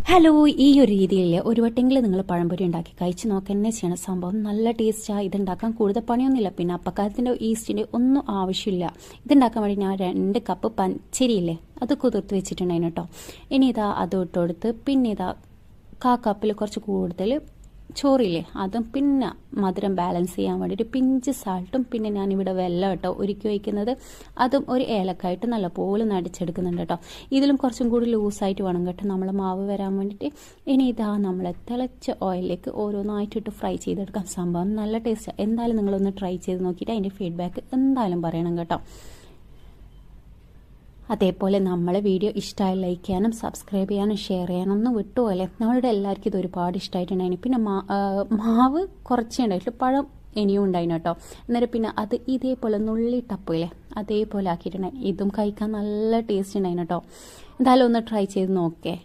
Hello, ഈ ഒരു രീതിയിൽ ഒരു വട്ടെങ്കിലും നിങ്ങൾ പഴംപൊരി ഉണ്ടാക്കി കഴിച്ച് നോക്കുക തന്നെ ചെയ്യണം. സംഭവം നല്ല ടേസ്റ്റാണ്. ഇതുണ്ടാക്കാൻ കൂടുതൽ പണിയൊന്നുമില്ല. പിന്നെ അപ്പക്കാരത്തിൻ്റെ ഈസ്റ്റിൻ്റെ ഒന്നും ആവശ്യമില്ല. ഇതുണ്ടാക്കാൻ വേണ്ടി ഞാൻ 2 കപ്പ് പച്ചരിയില്ലേ അത് കുതിർത്ത് വെച്ചിട്ടുണ്ടായിരുന്നു കേട്ടോ. ഇനി ഇതാ അത് ഇട്ട് കൊടുത്ത് പിന്നെ ഇതാ കപ്പിൽ കുറച്ച് കൂടുതൽ ചോറില്ലേ അതും പിന്നെ മധുരം ബാലൻസ് ചെയ്യാൻ വേണ്ടിയിട്ട് പിഞ്ച് സാൾട്ടും പിന്നെ ഞാനിവിടെ വെള്ളം കേട്ടോ ഒരുക്കി വയ്ക്കുന്നത് അതും ഒരു ഏലക്കായിട്ട് നല്ലപോലെ നടിച്ചെടുക്കുന്നുണ്ട് കേട്ടോ. ഇതിലും കുറച്ചും കൂടി ലൂസായിട്ട് വേണം കേട്ടോ നമ്മൾ മാവ് വരാൻ വേണ്ടിയിട്ട്. ഇനി ഇതാ നമ്മൾ തിളച്ച ഓയിലിലേക്ക് ഓരോന്നായിട്ടിട്ട് ഫ്രൈ ചെയ്തെടുക്കാം. സംഭവം നല്ല ടേസ്റ്റാണ്. എന്തായാലും നിങ്ങളൊന്ന് ട്രൈ ചെയ്ത് നോക്കിയിട്ട് അതിൻ്റെ ഫീഡ്ബാക്ക് എന്തായാലും പറയണം കേട്ടോ. അതേപോലെ നമ്മളെ വീഡിയോ ഇഷ്ടമായി ലൈക്ക് ചെയ്യാനും സബ്സ്ക്രൈബ് ചെയ്യാനും ഷെയർ ചെയ്യാനൊന്നും വിട്ടുപോലെ. നമ്മളുടെ എല്ലാവർക്കും ഇത് ഒരുപാട് ഇഷ്ടമായിട്ടുണ്ടായിരുന്നു. പിന്നെ മാവ് കുറച്ചേ ഉണ്ടായിട്ടുള്ളൂ, പഴം ഇനിയും ഉണ്ടായിരുന്നു കേട്ടോ. അന്നേരം പിന്നെ അത് ഇതേപോലെ നുള്ളി ടപ്പില്ലേ അതേപോലെ ആക്കിയിട്ടുണ്ടായി. ഇതും കഴിക്കാൻ നല്ല ടേസ്റ്റ് ഉണ്ടായിരുന്നു കേട്ടോ. എന്തായാലും ഒന്ന് ട്രൈ ചെയ്ത് നോക്കേ.